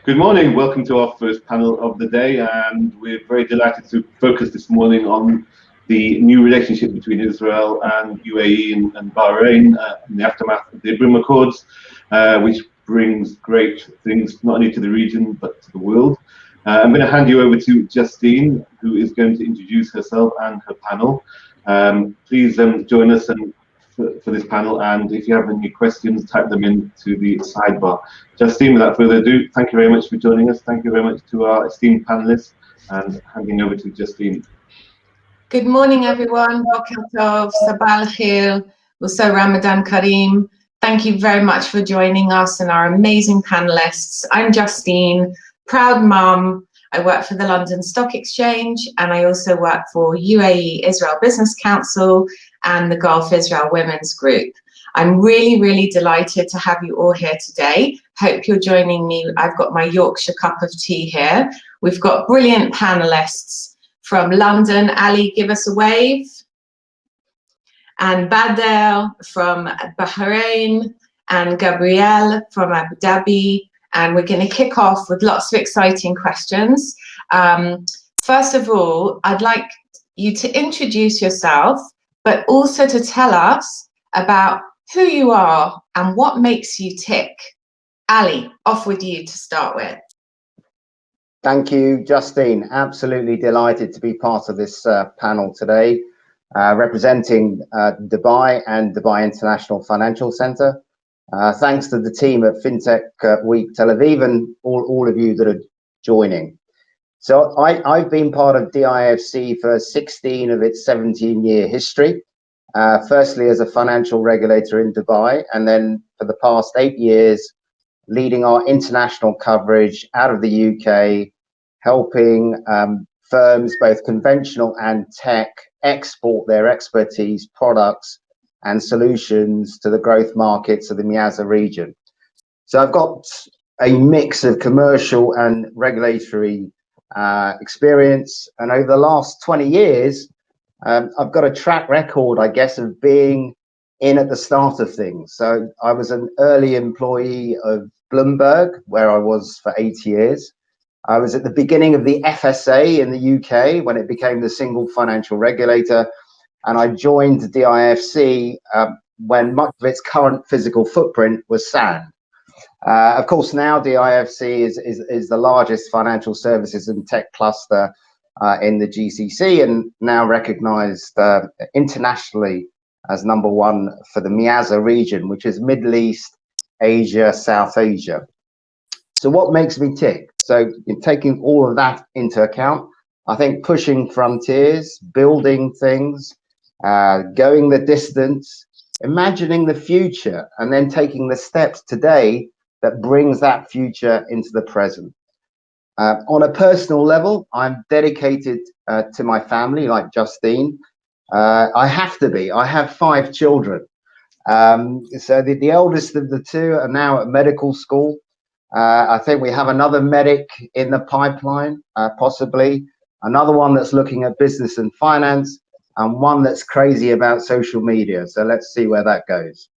Good morning. Welcome to our first panel of the day, and we're very delighted to focus this morning on the new relationship between Israel and UAE and Bahrain in the aftermath of the Abraham Accords, which brings great things not only to the region but to the world. I'm going to hand you over to Justine, who is going to introduce herself and her panel. Please join us for this panel, and if you have any questions, type them into the sidebar. Justine, without further ado, thank you very much for joining us. Thank you very much to our esteemed panelists, and handing over to Justine. Good morning, everyone. Boker Tov, Sabah al-Khair, also Ramadan Kareem. Thank you very much for joining us and our amazing panelists. I'm Justine, proud mum. I work for the London Stock Exchange, and I also work for UAE Israel Business Council and the Gulf Israel Women's Group. I'm really, really delighted to have you all here today. Hope you're joining me. I've got my Yorkshire cup of tea here. We've got brilliant panelists from London. Ali, give us a wave. And Badr from Bahrain, and Gabrielle from Abu Dhabi. And we're going to kick off with lots of exciting questions. First of all, I'd like you to introduce yourself, but also to tell us about who you are and what makes you tick. Ali, off with you to start with. Thank you, Justine. Absolutely delighted to be part of this panel today, representing Dubai and Dubai International Financial Centre. Thanks to the team at Fintech Week Tel Aviv and all of you that are joining. So I've been part of DIFC for 16 of its 17-year history, firstly as a financial regulator in Dubai, and then for the past 8 years, leading our international coverage out of the UK, helping firms, both conventional and tech, export their expertise, products, and solutions to the growth markets of the Miaza region. So I've got a mix of commercial and regulatory experience, and over the last 20 years, I've got a track record, I guess, of being in at the start of things. So I was an early employee of Bloomberg, where I was for 8 years. I was at the beginning of the FSA in the UK when it became the single financial regulator, and I joined the DIFC when much of its current physical footprint was sand. Of course, now DIFC is the largest financial services and tech cluster in the GCC, and now recognized internationally as #1 for the Miaza region, which is Middle East, Asia, South Asia. So what makes me tick? So in taking all of that into account, I think pushing frontiers, building things, going the distance, imagining the future, and then taking the steps today that brings that future into the present. On a personal level, I'm dedicated to my family, like Justine. I have to be. I have 5 children. So the eldest of the 2 are now at medical school. I think we have another medic in the pipeline, possibly. Another one that's looking at business and finance, and one that's crazy about social media. So let's see where that goes.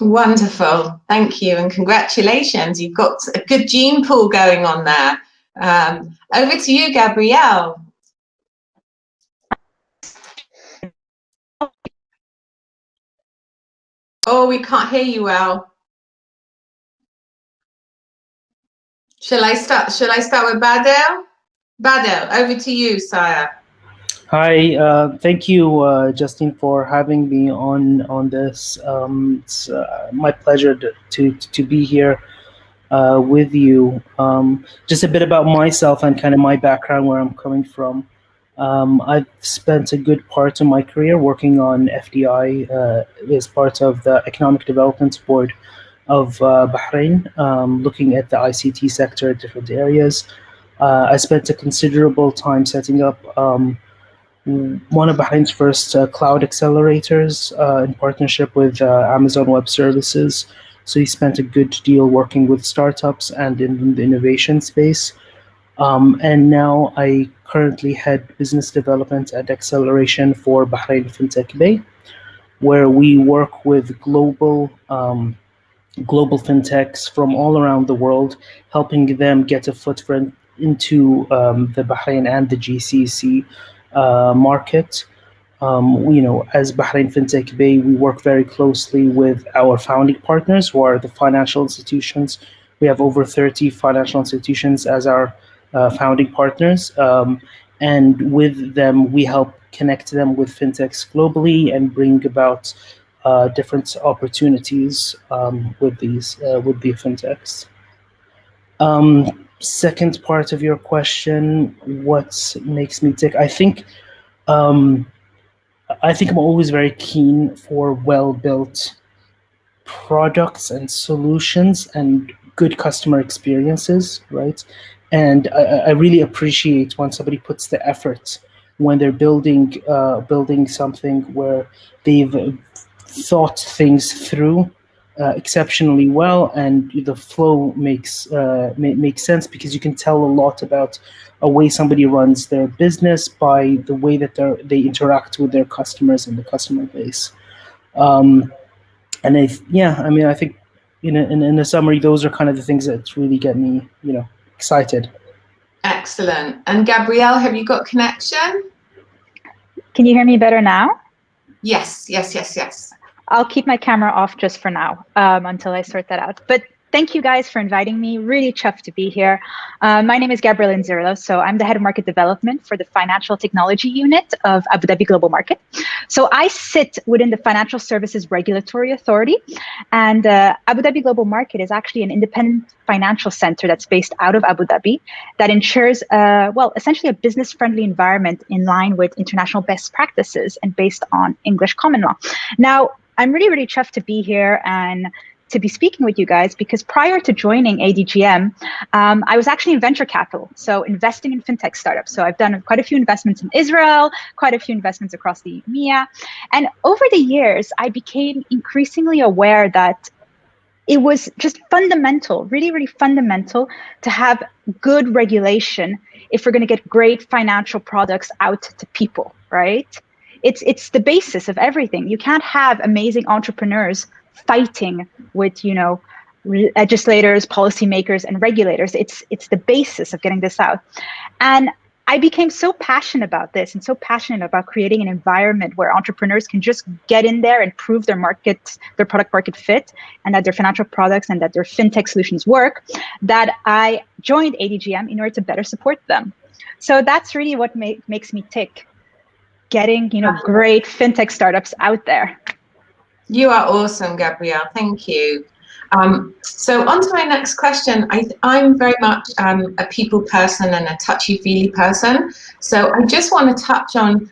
Wonderful. Thank you, and congratulations. You've got a good gene pool going on there. Over to you, Gabrielle. Oh, we can't hear you well. Shall I start with Badr? Badr, over to you, sire. Hi, thank you, Justine, for having me on this. It's my pleasure to be here with you. Just a bit about myself and kind of my background, where I'm coming from. I've spent a good part of my career working on FDI as part of the Economic Development Board of Bahrain, looking at the ICT sector at different areas. I spent a considerable time setting up one of Bahrain's first cloud accelerators in partnership with Amazon Web Services. So he spent a good deal working with startups and in the innovation space. And now I currently head business development and acceleration for Bahrain Fintech Bay, where we work with global global fintechs from all around the world, helping them get a footprint into the Bahrain and the GCC market. As Bahrain Fintech Bay, we work very closely with our founding partners, who are the financial institutions. We have over 30 financial institutions as our founding partners. And with them, we help connect them with fintechs globally and bring about different opportunities with the fintechs. Second part of your question, what makes me tick? I think I'm always very keen for well-built products and solutions and good customer experiences, right? And I really appreciate when somebody puts the effort when they're building something where they've thought things through exceptionally well, and the flow makes sense, because you can tell a lot about a way somebody runs their business by the way that they interact with their customers and the customer base. And I think in a summary, those are kind of the things that really get me excited. Excellent. And Gabrielle, have you got connection? Can you hear me better now? Yes. I'll keep my camera off just for now until I sort that out. But thank you guys for inviting me. Really chuffed to be here. My name is Gabrielle Inzirillo. So I'm the head of market development for the financial technology unit of Abu Dhabi Global Market. So I sit within the Financial Services Regulatory Authority, and Abu Dhabi Global Market is actually an independent financial center that's based out of Abu Dhabi that ensures, essentially a business-friendly environment in line with international best practices and based on English common law. Now, I'm really, really chuffed to be here and to be speaking with you guys, because prior to joining ADGM, I was actually in venture capital, so investing in fintech startups. So I've done quite a few investments in Israel, quite a few investments across the EMEA. And over the years, I became increasingly aware that it was just fundamental, really, really fundamental to have good regulation if we're going to get great financial products out to people, right? It's the basis of everything. You can't have amazing entrepreneurs fighting with, legislators, policymakers, and regulators. It's the basis of getting this out. And I became so passionate about this and so passionate about creating an environment where entrepreneurs can just get in there and prove their product market fit, and that their financial products and that their fintech solutions work, that I joined ADGM in order to better support them. So that's really what makes me tick, getting great fintech startups out there. You are awesome, Gabrielle. Thank you. So on to my next question. I'm very much a people person and a touchy-feely person. So I just want to touch on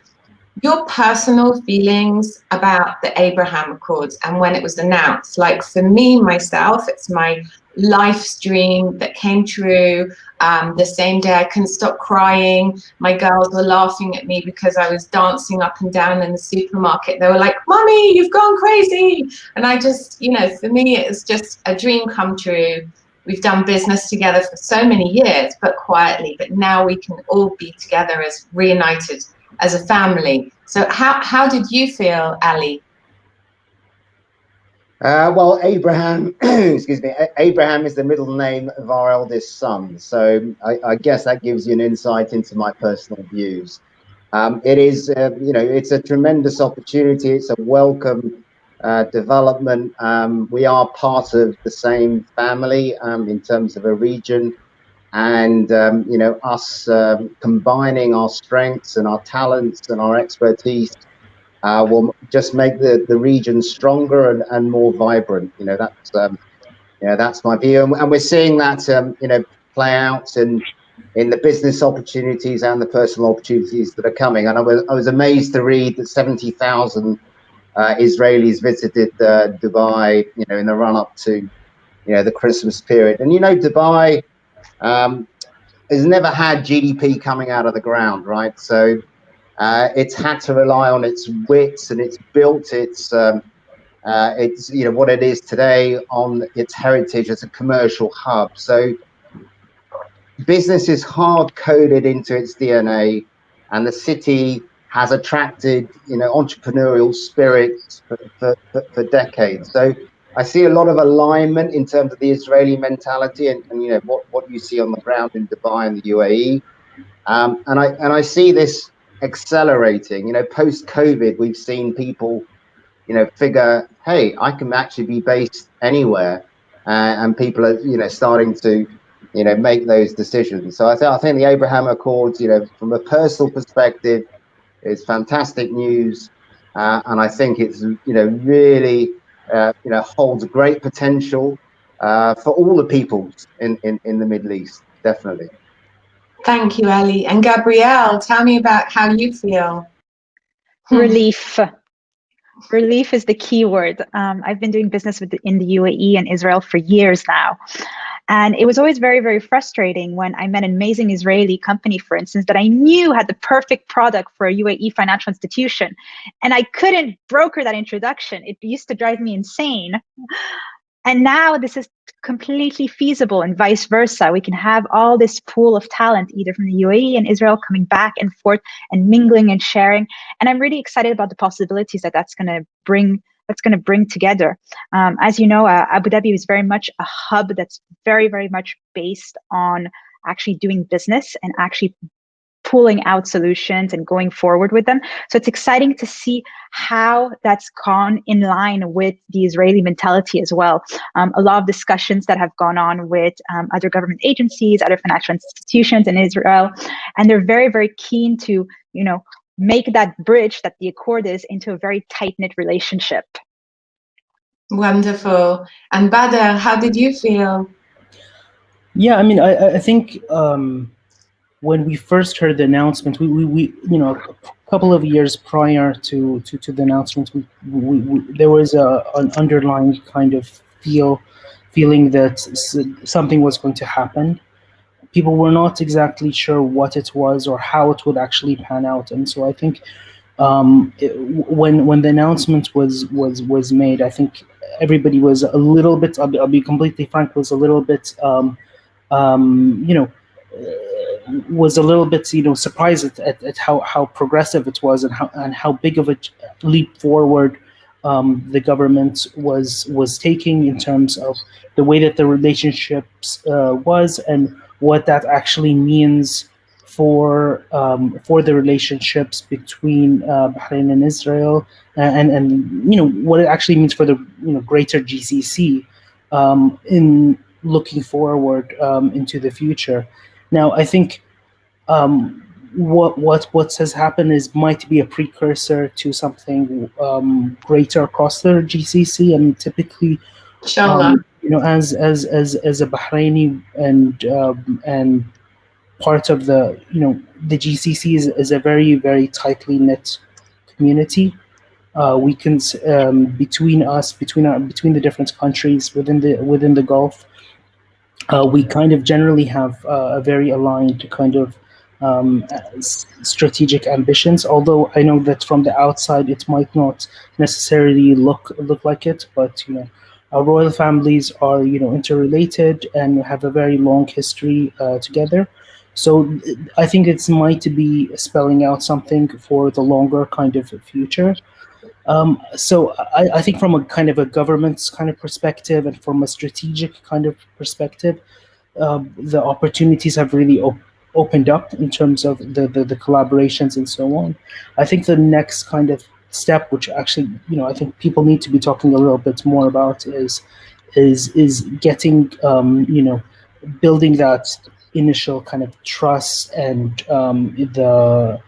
your personal feelings about the Abraham Accords and when it was announced. Like for me, myself, it's my life's dream that came true. The same day I couldn't stop crying. My girls were laughing at me because I was dancing up and down in the supermarket. They were like, "Mommy, you've gone crazy." And I just, for me, it's just a dream come true. We've done business together for so many years, but quietly. But now we can all be together as reunited as a family. So how did you feel, Ali? Well, Abraham, excuse me, Abraham is the middle name of our eldest son. So I guess that gives you an insight into my personal views. It is, it's a tremendous opportunity. It's a welcome development. We are part of the same family in terms of a region. And, us combining our strengths and our talents and our expertise will just make the region stronger and more vibrant. That's my view. And we're seeing that, play out in the business opportunities and the personal opportunities that are coming. And I was amazed to read that 70,000 Israelis visited Dubai, in the run up to, the Christmas period. And, Dubai has never had GDP coming out of the ground, right? So it's had to rely on its wits, and it's built its what it is today on its heritage as a commercial hub. So business is hard coded into its DNA, and the city has attracted entrepreneurial spirit for decades. So I see a lot of alignment in terms of the Israeli mentality and you know what you see on the ground in Dubai and the UAE. And I see this accelerating. You know, post-COVID, we've seen people, you know, figure, hey, I can actually be based anywhere, and people are, you know, starting to, you know, make those decisions. So I think the Abraham Accords, you know, from a personal perspective, is fantastic news, and I think it's, you know, really, you know, holds great potential for all the peoples in the Middle East, definitely. Thank you, Ali. And Gabrielle, tell me about how you feel. Relief. Relief is the key word. I've been doing business in the UAE and Israel for years now. And it was always very, very frustrating when I met an amazing Israeli company, for instance, that I knew had the perfect product for a UAE financial institution. And I couldn't broker that introduction. It used to drive me insane. And now this is completely feasible, and vice versa. We can have all this pool of talent, either from the UAE and Israel, coming back and forth and mingling and sharing. And I'm really excited about the possibilities that that's going to bring together. As you know, Abu Dhabi is very much a hub that's very, very much based on actually doing business and actually pulling out solutions and going forward with them. So it's exciting to see how that's gone in line with the Israeli mentality as well. A lot of discussions that have gone on with other government agencies, other financial institutions in Israel, and they're very, very keen to, you know, make that bridge that the Accord is into a very tight-knit relationship. Wonderful. And Badr, how did you feel? Yeah, I mean, I think when we first heard the announcement, we you know, a couple of years prior to the announcement, there was an underlying kind of feeling that something was going to happen. People were not exactly sure what it was or how it would actually pan out, and so I think when the announcement was made, I think everybody was a little bit. I'll be completely frank, was a little bit you know. Was a little bit, you know, surprised at how progressive it was and how big of a leap forward the government was taking in terms of the way that the relationships was and what that actually means for the relationships between Bahrain and Israel, and you know what it actually means for the, you know, greater GCC in looking forward into the future. Now, I think what has happened might be a precursor to something greater across the GCC. I mean, typically, Inshallah. you know, as a Bahraini and part of the, you know, the GCC is a very, very tightly knit community. We can between the different countries within the Gulf. We kind of generally have a very aligned kind of strategic ambitions, although I know that from the outside it might not necessarily look like it, but you know, our royal families are, you know, interrelated and have a very long history together. So I think it's might be spelling out something for the longer kind of future. So I think from a kind of a government's kind of perspective and from a strategic kind of perspective, the opportunities have really opened up in terms of the collaborations and so on. I think the next kind of step, which actually, you know, I think people need to be talking a little bit more about is getting, you know, building that initial kind of trust and the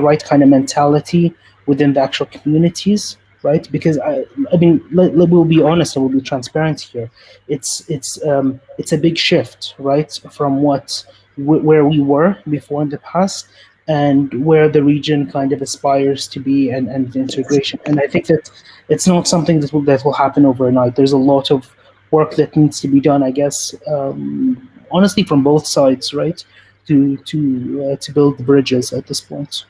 right kind of mentality within the actual communities, right? Because I mean, we'll be honest and we'll be transparent here. It's a big shift, right, from where we were before in the past and where the region kind of aspires to be and integration. And I think that it's not something that will happen overnight. There's a lot of work that needs to be done, I guess, honestly, from both sides, right, to build the bridges at this point.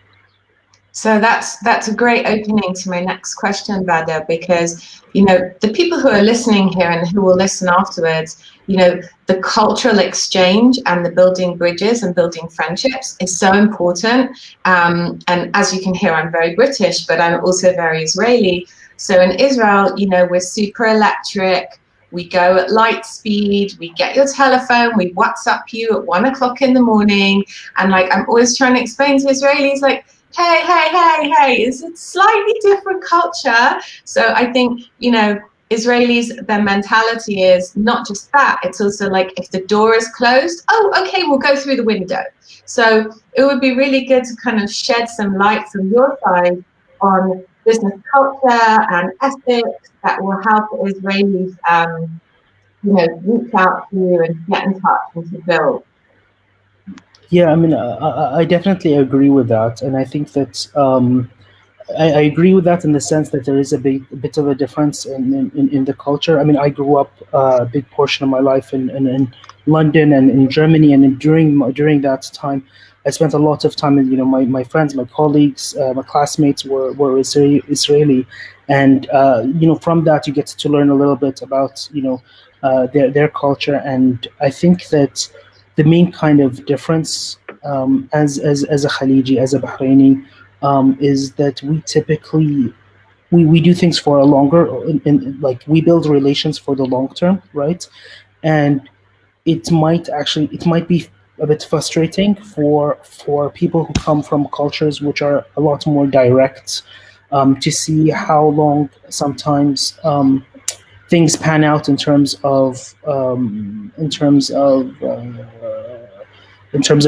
So that's a great opening to my next question, Badr, because, you know, the people who are listening here and who will listen afterwards, you know, the cultural exchange and the building bridges and building friendships is so important. And as you can hear, I'm very British, but I'm also very Israeli. So in Israel, you know, we're super electric. We go at light speed. We get your telephone. We WhatsApp you at 1 o'clock in the morning. And like, I'm always trying to explain to Israelis, like, hey, it's a slightly different culture. So I think, you know, Israelis, their mentality is not just that, it's also like, if the door is closed, oh, okay, we'll go through the window. So it would be really good to kind of shed some light from your side on business culture and ethics that will help Israelis, you know, reach out to you and get in touch and to build. Yeah, I mean, I definitely agree with that, and I think that I agree with that in the sense that there is a bit of a difference in the culture. I mean, I grew up a big portion of my life in London and in Germany, and during that time, I spent a lot of time. You know, my friends, my colleagues, my classmates were Israeli, and you know, from that you get to learn a little bit about, you know, their culture, and I think that the main kind of difference as a Khaliji, as a Bahraini, is that we typically we do things for a longer, like we build relations for the long term, right? And it might be a bit frustrating for people who come from cultures which are a lot more direct, to see how long sometimes things pan out in terms of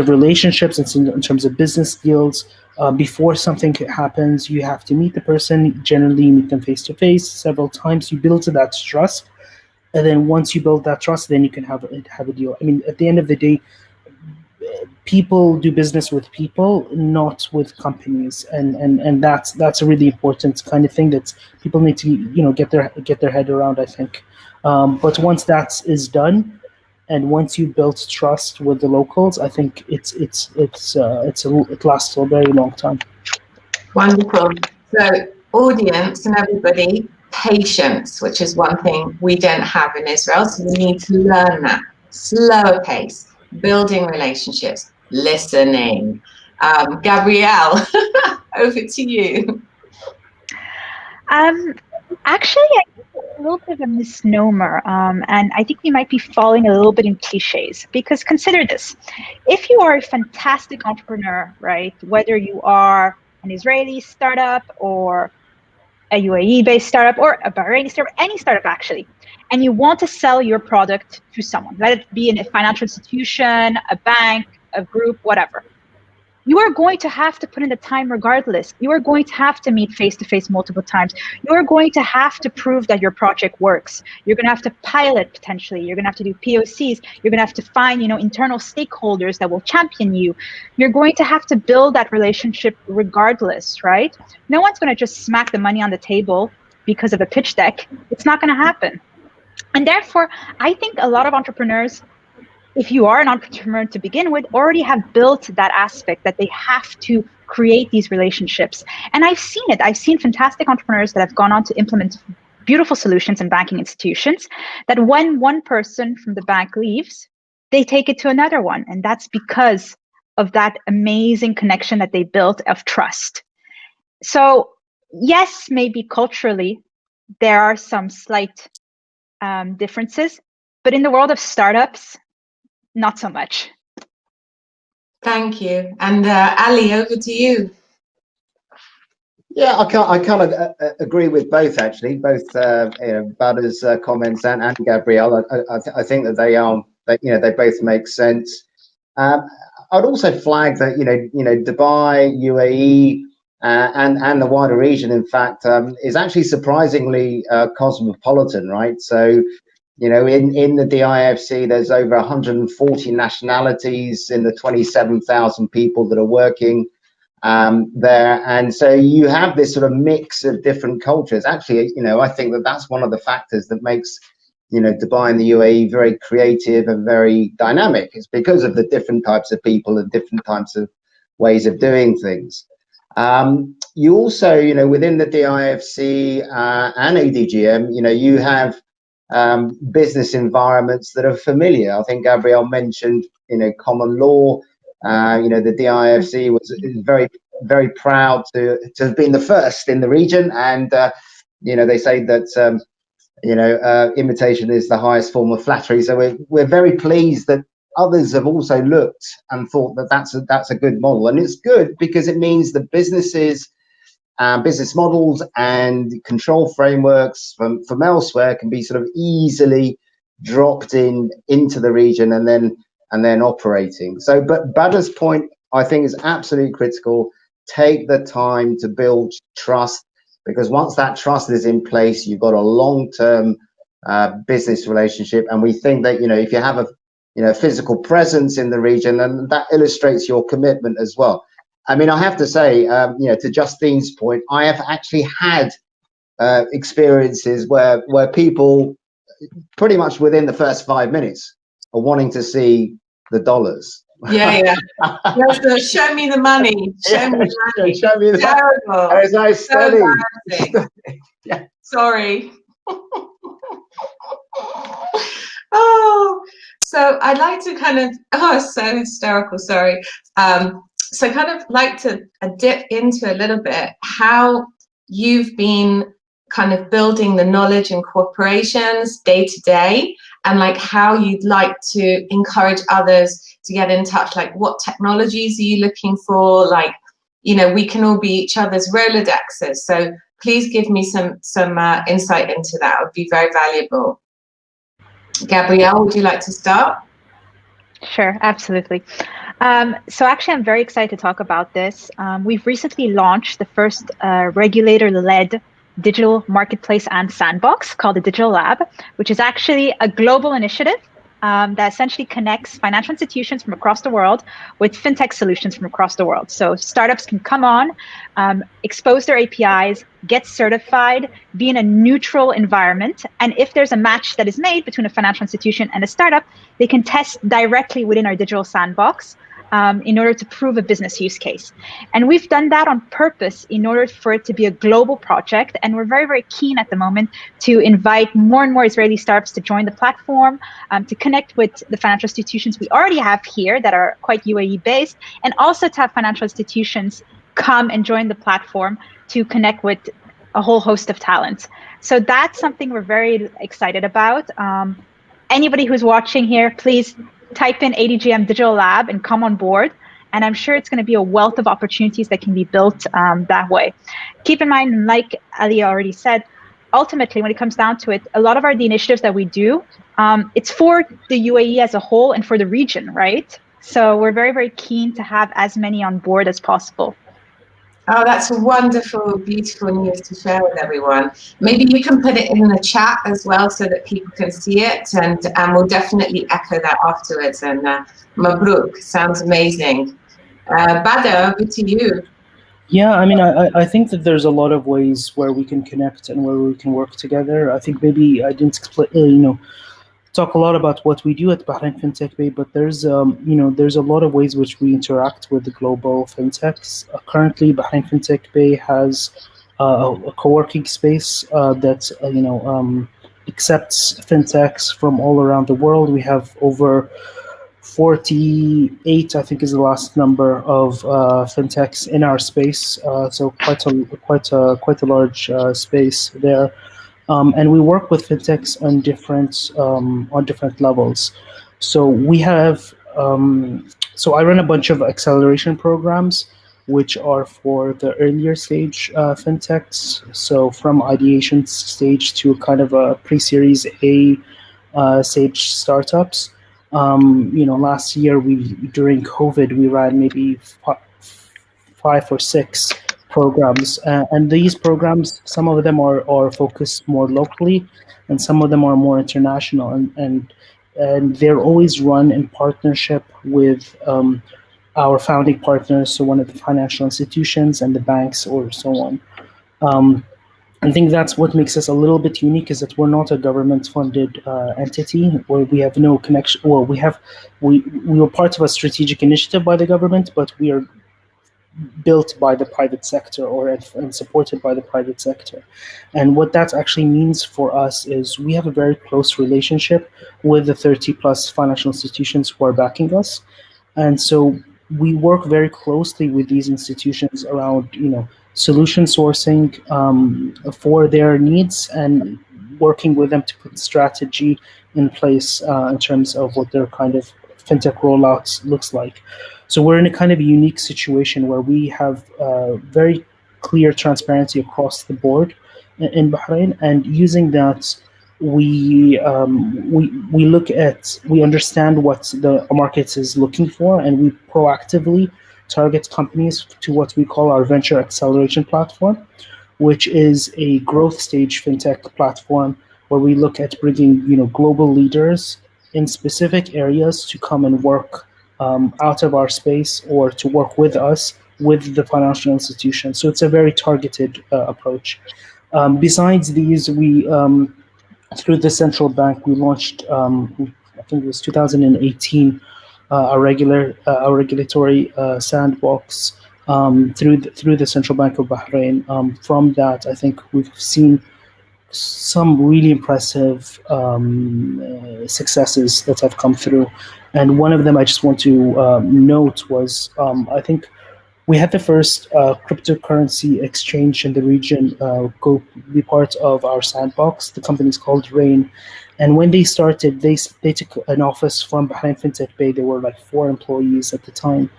relationships, and in terms of business deals. Before something happens, you have to meet the person. Generally, you meet them face to face several times. You build that trust, and then once you build that trust, then you can have a deal. I mean, at the end of the day, people do business with people, not with companies, and that's a really important kind of thing that people need to, you know, get their head around, I think. But once that is done, and once you build trust with the locals, I think it lasts a very long time. Wonderful. So audience and everybody, patience, which is one thing we don't have in Israel. So we need to learn that. Slower pace, building relationships, listening. Gabrielle, over to you. Actually, I think it's a little bit of a misnomer, and I think we might be falling a little bit in cliches, because consider this. If you are a fantastic entrepreneur, right, whether you are an Israeli startup or a UAE-based startup or a Bahraini startup, any startup actually, and you want to sell your product to someone, let it be in a financial institution, a bank, a group, whatever, you are going to have to put in the time regardless. You are going to have to meet face-to-face multiple times. You are going to have to prove that your project works. You're going to have to pilot potentially. You're going to have to do POCs. You're going to have to find, you know, internal stakeholders that will champion you. You're going to have to build that relationship regardless, right? No one's going to just smack the money on the table because of a pitch deck. It's not going to happen. And therefore, I think a lot of entrepreneurs, if you are an entrepreneur to begin with, already have built that aspect that they have to create these relationships. And I've seen it. I've seen fantastic entrepreneurs that have gone on to implement beautiful solutions in banking institutions, that when one person from the bank leaves, they take it to another one. And that's because of that amazing connection that they built of trust. So yes, maybe culturally, there are some slight differences, but in the world of startups, not so much. Thank you. And Ali, over to you. Yeah, I kind of agree with both, actually, both you know, Badr's comments and Gabrielle. I think that they both make sense. I'd also flag that you know Dubai, UAE, and the wider region, in fact, is actually surprisingly cosmopolitan, right? So, you know, in the DIFC, there's over 140 nationalities in the 27,000 people that are working there, and so you have this sort of mix of different cultures. Actually, you know, I think that that's one of the factors that makes, you know, Dubai and the UAE very creative and very dynamic. It's because of the different types of people and different types of ways of doing things. You also, you know, within the DIFC and ADGM, you know, you have business environments that are familiar. I think Gabrielle mentioned, you know, common law. You know, the DIFC is very, very proud to have been the first in the region, and they say that imitation is the highest form of flattery. So we're very pleased that others have also looked and thought that that's a good model, and it's good because it means that businesses, business models, and control frameworks from elsewhere can be sort of easily dropped into the region and then operating. So, but Badr's point, I think, is absolutely critical. Take the time to build trust, because once that trust is in place, you've got a long-term business relationship. And we think that, if you have a physical presence in the region, then that illustrates your commitment as well. I mean, I have to say, to Justine's point, I have actually had experiences where people pretty much within the first 5 minutes are wanting to see the dollars. Yeah. So show me the money. Show me the money. Show me the Terrible. money. It's nice steady. Yeah. Sorry. Oh, so I'd like to kind of, so hysterical, sorry. So kind of like to dip into a little bit how you've been kind of building the knowledge and corporations day to day, and like how you'd like to encourage others to get in touch, like what technologies are you looking for? Like, we can all be each other's Rolodexes. So please give me some insight into that. It would be very valuable. Gabrielle, would you like to start? Sure, absolutely. So actually, I'm very excited to talk about this. We've recently launched the first regulator-led digital marketplace and sandbox called the Digital Lab, which is actually a global initiative that essentially connects financial institutions from across the world with fintech solutions from across the world. So startups can come on, expose their APIs, get certified, be in a neutral environment. And if there's a match that is made between a financial institution and a startup, they can test directly within our digital sandbox in order to prove a business use case. And we've done that on purpose in order for it to be a global project. And we're very, very keen at the moment to invite more and more Israeli startups to join the platform, to connect with the financial institutions we already have here that are quite UAE based, and also to have financial institutions come and join the platform to connect with a whole host of talents. So that's something we're very excited about. Anybody who's watching here, please type in ADGM Digital Lab and come on board. And I'm sure it's going to be a wealth of opportunities that can be built that way. Keep in mind, like Ali already said, ultimately, when it comes down to it, a lot of the initiatives that we do, it's for the UAE as a whole and for the region, right? So we're very, very keen to have as many on board as possible. Oh, that's wonderful, beautiful news to share with everyone. Maybe you can put it in the chat as well so that people can see it, and we'll definitely echo that afterwards. And Mabruk, sounds amazing. Badr, over to you. Yeah, I mean, I think that there's a lot of ways where we can connect and where we can work together. I think maybe I didn't explain, talk a lot about what we do at Bahrain Fintech Bay, but there's there's a lot of ways which we interact with the global fintechs. Currently, Bahrain Fintech Bay has a co-working space that accepts fintechs from all around the world. We have over 48, I think, is the last number of fintechs in our space. So quite a large space there. And we work with fintechs on different levels. So we have, so I run a bunch of acceleration programs, which are for the earlier stage fintechs. So from ideation stage to kind of a pre-series A stage startups. Last year during COVID, we ran maybe 5 or 6 programs, and these programs, some of them are focused more locally, and some of them are more international, and they're always run in partnership with our founding partners, so one of the financial institutions and the banks or so on. I think that's what makes us a little bit unique, is that we're not a government-funded entity, where we have no connection. Well, we were part of a strategic initiative by the government, but we are built by the private sector and supported by the private sector. And what that actually means for us is we have a very close relationship with the 30+ financial institutions who are backing us. And so we work very closely with these institutions around, solution sourcing for their needs and working with them to put strategy in place in terms of what their kind of fintech rollouts looks like. So we're in a kind of unique situation where we have very clear transparency across the board in Bahrain, and using that, we understand what the market is looking for, and we proactively target companies to what we call our venture acceleration platform, which is a growth stage fintech platform where we look at bringing global leaders in specific areas to come and work out of our space or to work with us with the financial institution. So it's a very targeted approach. Besides these, we through the central bank, we launched, I think it was 2018, a regulatory sandbox through the Central Bank of Bahrain. From that, I think we've seen some really impressive successes that have come through. And one of them I just want to note was, I think we had the first cryptocurrency exchange in the region go be part of our sandbox. The company is called Rain. And when they started, they took an office from Bahrain Fintech Bay. There were like 4 employees at the time.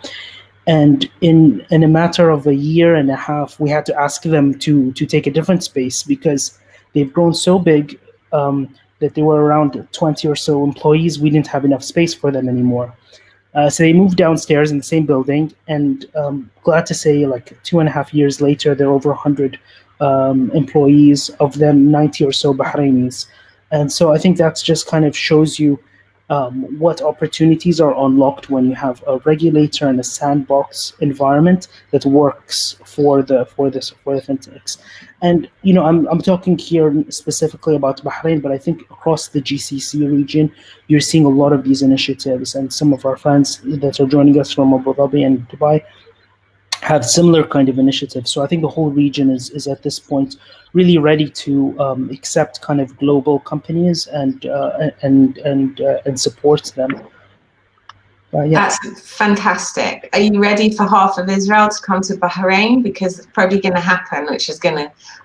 And in a matter of a year and a half, we had to ask them to take a different space because they've grown so big that they were around 20 or so employees. We didn't have enough space for them anymore. So they moved downstairs in the same building, and glad to say, like 2.5 years later, there are over 100 employees, of them 90 or so Bahrainis. And so I think that just kind of shows you what opportunities are unlocked when you have a regulator and a sandbox environment that works for the fintechs. And I'm talking here specifically about Bahrain, but I think across the GCC region, you're seeing a lot of these initiatives, and some of our friends that are joining us from Abu Dhabi and Dubai have similar kind of initiatives. So I think the whole region is at this point really ready to accept kind of global companies and support them. Yeah. That's fantastic. Are you ready for half of Israel to come to Bahrain? Because it's probably going to happen,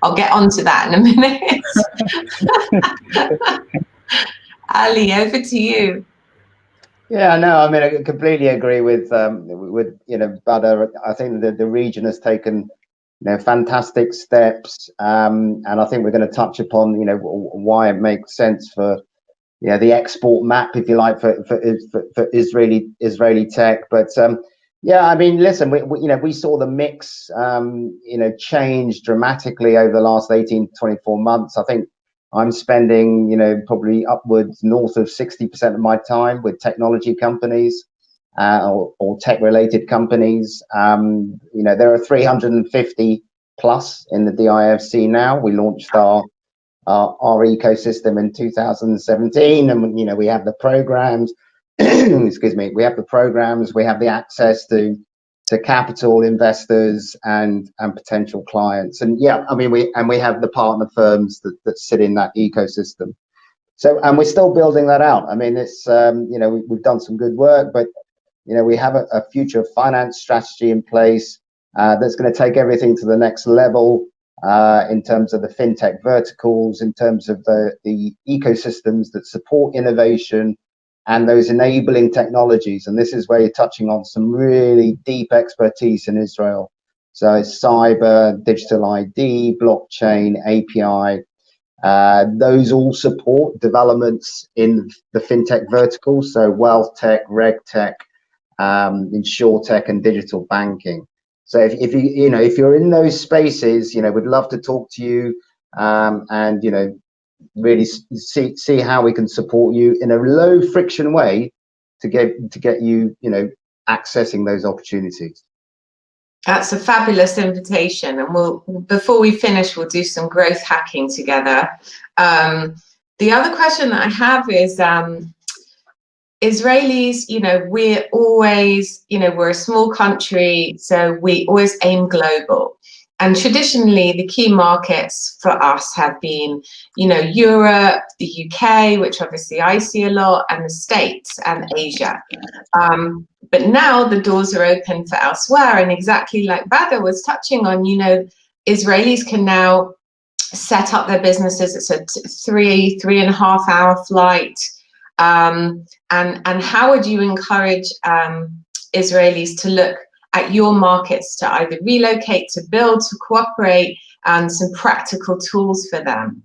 I'll get onto that in a minute. Ali, over to you. Yeah, no, I mean, I completely agree with Badr. I think that the region has taken fantastic steps, and I think we're going to touch upon why it makes sense for the export map, if you like, for Israeli tech. But yeah, I mean, listen, we saw the mix change dramatically over the last 18 to 24 months. I think I'm spending probably upwards north of 60% of my time with technology companies or tech related companies. There are 350 plus in the DIFC now. We launched our ecosystem in 2017, and we have the programs. Excuse me. We have the programs. We have the access to capital investors and potential clients. And yeah, I mean, we have the partner firms that sit in that ecosystem. So, and we're still building that out. I mean, it's we've done some good work, but we have a future of finance strategy in place that's going to take everything to the next level. In terms of the fintech verticals, in terms of the ecosystems that support innovation and those enabling technologies. And this is where you're touching on some really deep expertise in Israel. So it's cyber, digital ID, blockchain, API. Those all support developments in the fintech vertical. So wealth tech, reg tech, insure tech, and digital banking. So if you're in those spaces, we'd love to talk to you and really see how we can support you in a low friction way to get you accessing those opportunities. That's a fabulous invitation, and before we finish, we'll do some growth hacking together. The other question that I have is Israelis, we're always, we're a small country, so we always aim global. And traditionally, the key markets for us have been, Europe, the UK, which obviously I see a lot, and the States and Asia. But now the doors are open for elsewhere. And exactly like Badr was touching on, Israelis can now set up their businesses. It's a 3.5 hour flight. And how would you encourage Israelis to look at your markets, to either relocate, to build, to cooperate, and some practical tools for them?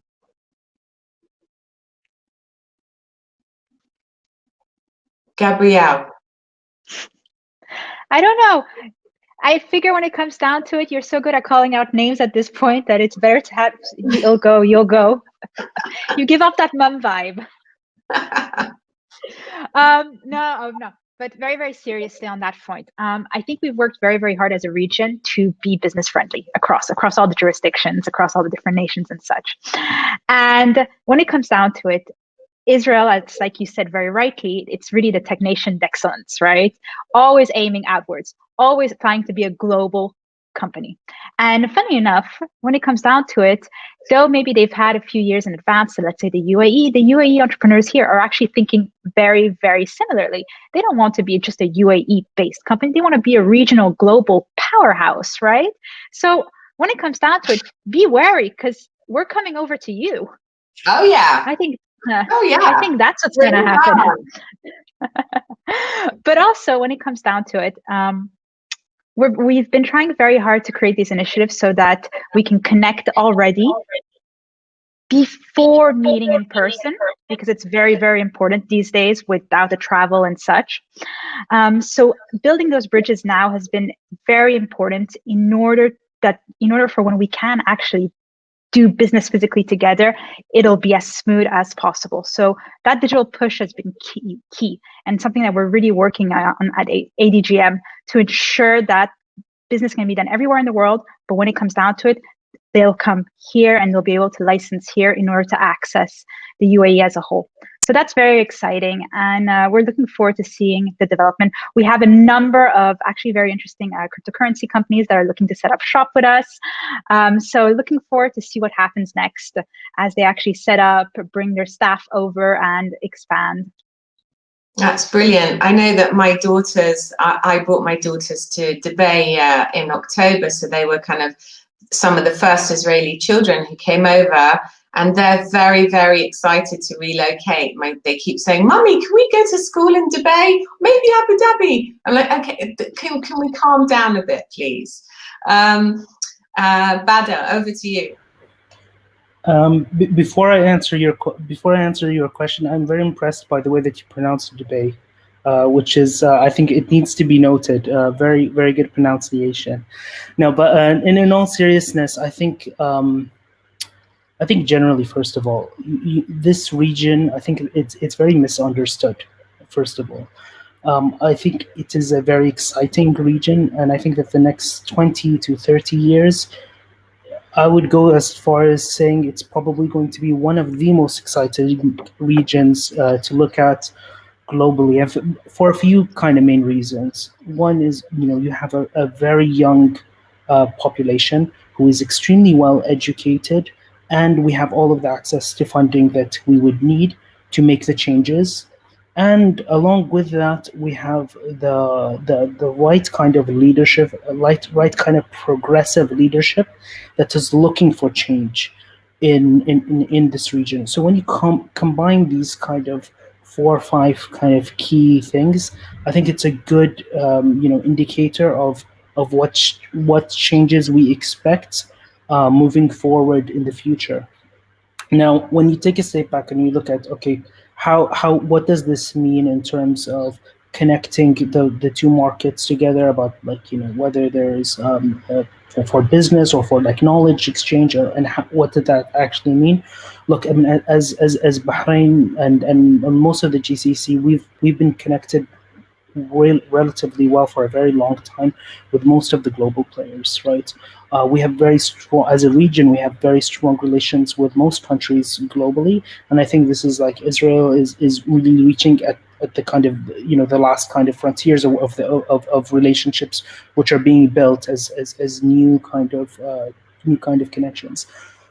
Gabrielle. I don't know. I figure when it comes down to it, you're so good at calling out names at this point that it's better to have you'll go. You give off that mum vibe. No. But very, very seriously on that point, I think we've worked very, very hard as a region to be business friendly across all the jurisdictions, across all the different nations and such. And when it comes down to it, Israel, it's like you said very rightly, it's really the technation d'excellence, right? Always aiming outwards, always trying to be a global company. And funny enough, when it comes down to it, though maybe they've had a few years in advance, so let's say the UAE entrepreneurs here are actually thinking very, very similarly. They don't want to be just a UAE-based company. They want to be a regional, global powerhouse, right? So when it comes down to it, be wary, because we're coming over to you. Oh, yeah. I think that's what's going to happen. But also, when it comes down to it, we've been trying very hard to create these initiatives so that we can connect already before meeting in person, because it's very, very important these days without the travel and such. So building those bridges now has been very important in order for when we can actually do business physically together, it'll be as smooth as possible. So that digital push has been key and something that we're really working on at ADGM to ensure that business can be done everywhere in the world. But when it comes down to it, they'll come here and they'll be able to license here in order to access the UAE as a whole. So that's very exciting. And we're looking forward to seeing the development. We have a number of actually very interesting cryptocurrency companies that are looking to set up shop with us. So looking forward to see what happens next as they actually set up, bring their staff over and expand. That's brilliant. I know that my daughters, I brought my daughters to Dubai in October. So they were kind of some of the first Israeli children who came over, and they're very, very excited to relocate. They keep saying, "Mummy, can we go to school in Dubai? Maybe Abu Dhabi." I'm like, "Okay, can we calm down a bit, please?" Badr, over to you. Before I answer your question, I'm very impressed by the way that you pronounce Dubai, which is I think it needs to be noted. Very, very good pronunciation. No, but in all seriousness, I think generally, first of all, this region, I think it's very misunderstood. First of all, I think it is a very exciting region, and I think that the next 20 to 30 years, I would go as far as saying it's probably going to be one of the most exciting regions to look at globally, and for a few kind of main reasons. One is, you have a very young population who is extremely well educated, and we have all of the access to funding that we would need to make the changes. And along with that, we have the right kind of leadership, right kind of progressive leadership that is looking for change in this region. So when you combine these kind of 4 or 5 kind of key things, I think it's a good indicator of what changes we expect moving forward in the future. Now, when you take a step back and you look at, okay, what does this mean in terms of connecting the two markets together, about whether there's for business or for knowledge exchange, what did that actually mean? Look, I mean, as Bahrain and most of the GCC, we've been connected relatively well for a very long time with most of the global players, right? We have very strong, as a region, we have very strong relations with most countries globally, and I think this is Israel is really reaching at the kind of the last kind of frontiers of relationships which are being built as new kind of connections.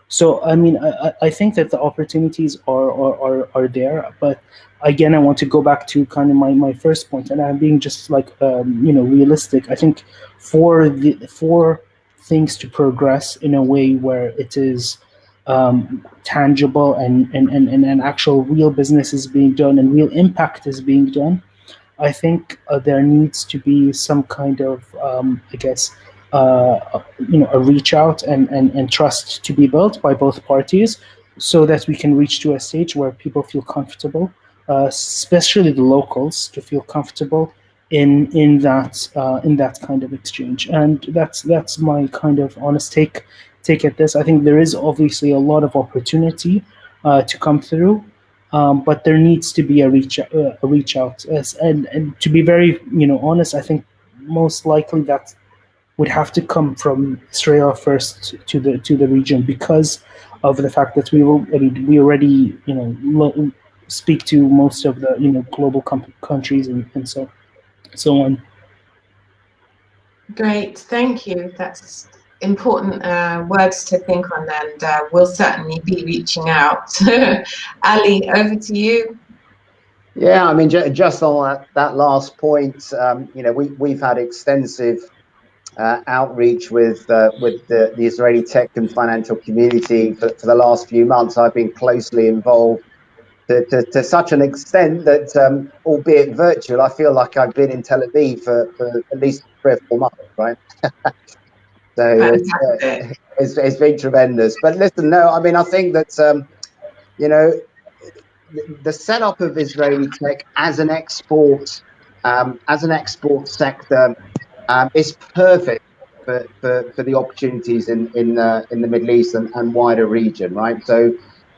So I mean, I think that the opportunities are there, but again, I want to go back to kind of my first point, and I'm being just realistic. I think for things to progress in a way where it is tangible and actual real business is being done and real impact is being done, I think there needs to be some kind of, a reach out and trust to be built by both parties, so that we can reach to a stage where people feel comfortable, especially the locals, to feel comfortable in that kind of exchange. And that's my kind of honest take at this. I think there is obviously a lot of opportunity to come through. But there needs to be a reach out, and to be very honest, I think most likely that would have to come from Israel first to the region, because of the fact that we already speak to most of the global countries and so on. Great, thank you. That's important words to think on, and we'll certainly be reaching out. Ali, over to you. Yeah, I mean, just on that last point, we've had extensive outreach with the Israeli tech and financial community for the last few months. I've been closely involved to such an extent that, albeit virtual, I feel like I've been in Tel Aviv for at least 3 or 4 months, right? So it's been tremendous. But listen, no, I mean, I think that the setup of Israeli tech as an export sector is perfect for the opportunities in the Middle East and wider region, right? So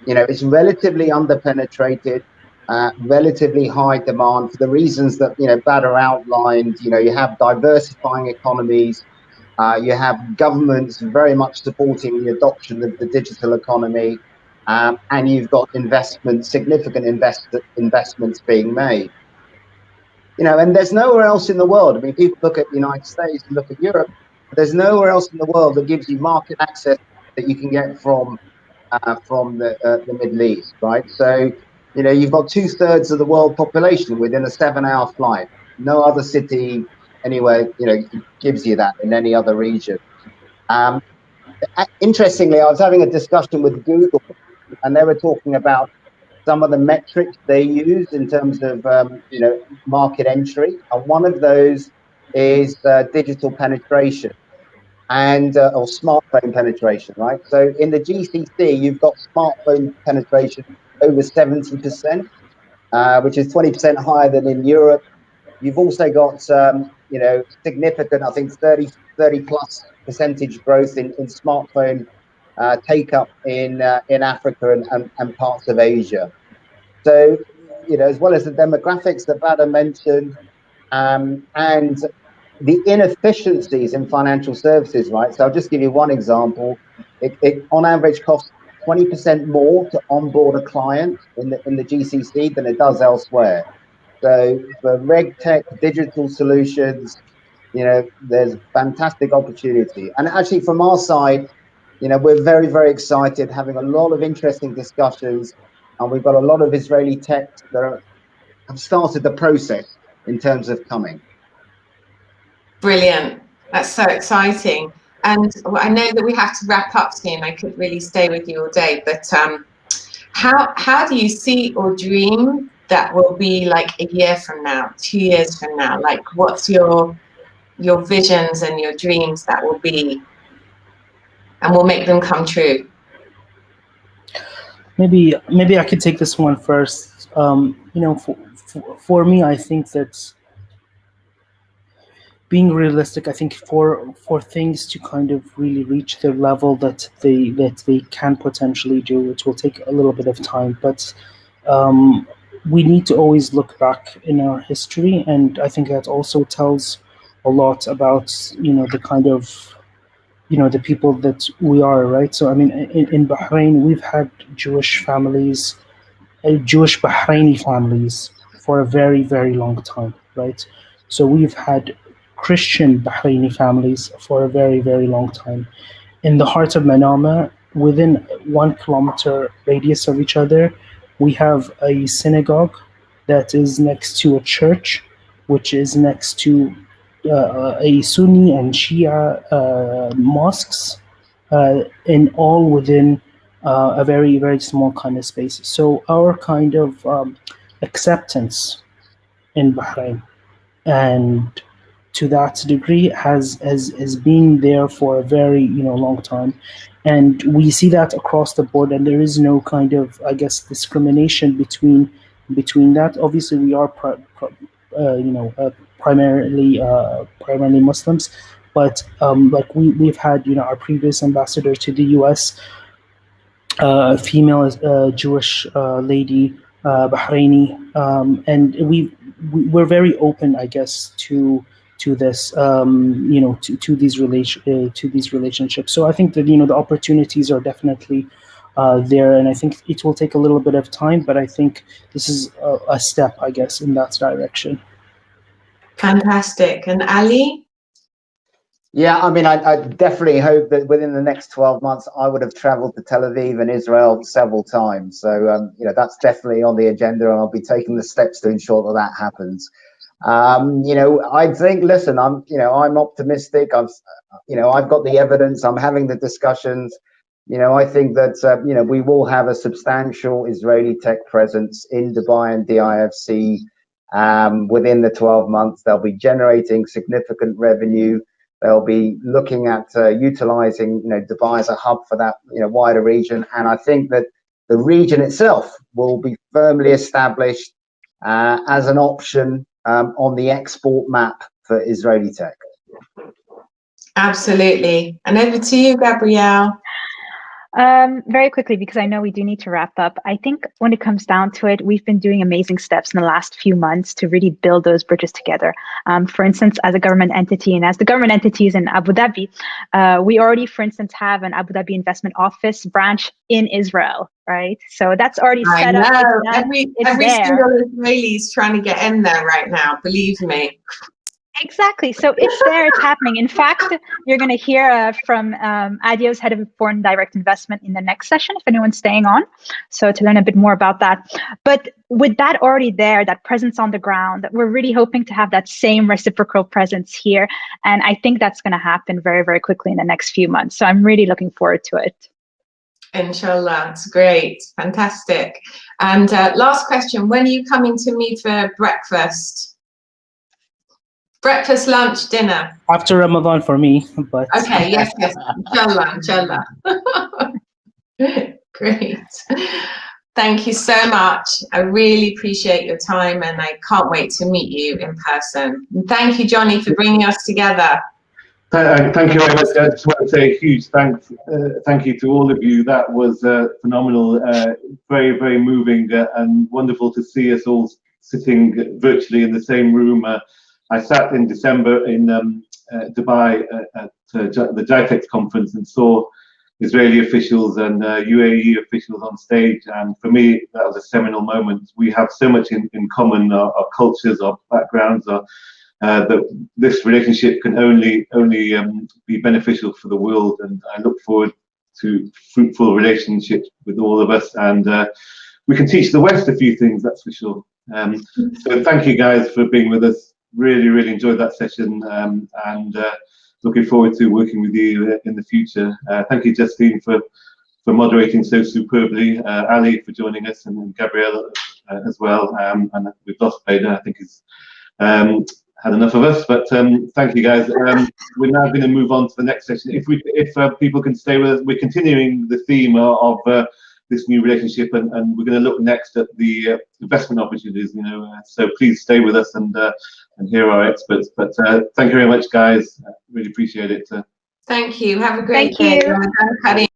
it's relatively underpenetrated, relatively high demand for the reasons that Badr outlined. You have diversifying economies, you have governments very much supporting the adoption of the digital economy, and you've got significant investments being made. And there's nowhere else in the world. I mean, people look at the United States and look at Europe, but there's nowhere else in the world that gives you market access that you can get from the Middle East, right? So, you've got 2/3 of the world population within a 7-hour flight. No other city anywhere, gives you that in any other region. Interestingly, I was having a discussion with Google, and they were talking about some of the metrics they use in terms of market entry, and one of those is digital penetration and or smartphone penetration, right? So in the GCC, you've got smartphone penetration over 70%, which is 20% higher than in Europe. You've also got significant, I think 30 plus percentage growth in smartphone take up in Africa and parts of Asia. So, as well as the demographics that Badr mentioned, and the inefficiencies in financial services, right? So I'll just give you one example. It on average costs 20% more to onboard a client in the GCC than it does elsewhere. So for RegTech digital solutions, there's fantastic opportunity. And actually from our side, we're very, very excited, having a lot of interesting discussions, and we've got a lot of Israeli techs that have started the process in terms of coming. Brilliant. That's so exciting. And I know that we have to wrap up soon. I could really stay with you all day, but how do you see or dream that will be like a year from now, 2 years from now? Like, what's your visions and your dreams that will be, and will make them come true? Maybe I could take this one first. For me, I think that being realistic, I think for things to kind of really reach the level that they can potentially do, it will take a little bit of time. But we need to always look back in our history, and I think that also tells a lot about the kind of the people that we are, right? So I mean, in Bahrain, we've had Jewish families, Jewish Bahraini families for a very, very long time, right? So we've had Christian Bahraini families for a very, very long time. In the heart of Manama, within 1 kilometer radius of each other, we have a synagogue that is next to a church, which is next to a Sunni and Shia mosques, and all within a very, very small kind of space. So our kind of acceptance in Bahrain, and to that degree, has been there for a very long time, and we see that across the board. And there is no kind of, I guess, discrimination between that. Obviously, we are primarily Muslims, but like we've had our previous ambassador to the U.S., a female Jewish lady, Bahraini, and we're very open, I guess, to this, to these relationships. So I think that the opportunities are definitely there, and I think it will take a little bit of time, but I think this is a step, I guess, in that direction. Fantastic. And Ali? Yeah, I mean, I definitely hope that within the next 12 months, I would have traveled to Tel Aviv and Israel several times. So, that's definitely on the agenda, and I'll be taking the steps to ensure that that happens. I think, listen, I'm optimistic. I've got the evidence. I'm having the discussions. I think that, we will have a substantial Israeli tech presence in Dubai and DIFC within the 12 months. They'll be generating significant revenue. They'll be looking at utilizing, Dubai as a hub for that, wider region. And I think that the region itself will be firmly established as an option on the export map for Israeli tech. Absolutely. And over to you, Gabrielle. Very quickly, because I know we do need to wrap up. I think when it comes down to it, we've been doing amazing steps in the last few months to really build those bridges together. For instance, as a government entity and as the government entities in Abu Dhabi, we already, for instance, have an Abu Dhabi investment office branch in Israel, right? So that's already set up. Every single Israeli is trying to get in there right now, believe me. Exactly. So it's there, it's happening. In fact, you're going to hear from Adio's head of foreign direct investment in the next session, if anyone's staying on, so to learn a bit more about that. But with that already there, that presence on the ground, we're really hoping to have that same reciprocal presence here. And I think that's going to happen very, very quickly in the next few months. So I'm really looking forward to it. Inshallah. It's great. Fantastic. And last question, when are you coming to me for breakfast? Breakfast, lunch, dinner? After Ramadan for me, but... Okay, yes. Inshallah. Great. Thank you so much. I really appreciate your time, and I can't wait to meet you in person. And thank you, Johnny, for bringing us together. Thank you very much. I just want to say a huge thank you to all of you. That was phenomenal, very, very moving, and wonderful to see us all sitting virtually in the same room. I sat in December in Dubai at the GITEX conference and saw Israeli officials and UAE officials on stage, and for me that was a seminal moment. We have so much in common, our cultures, our backgrounds, that this relationship can only be beneficial for the world, and I look forward to fruitful relationships with all of us, and we can teach the West a few things, that's for sure. So thank you guys for being with us. Really enjoyed that session, and looking forward to working with you in the future. Thank you, Justine, for moderating so superbly, Ali for joining us, and Gabrielle as well. And we've lost Bader, I think he's had enough of us, but thank you guys. We're now going to move on to the next session. If people can stay with us, we're continuing the theme of this new relationship, and we're going to look next at the investment opportunities, so please stay with us and hear our experts. But thank you very much, guys. Really appreciate it. Thank you. Have a great day.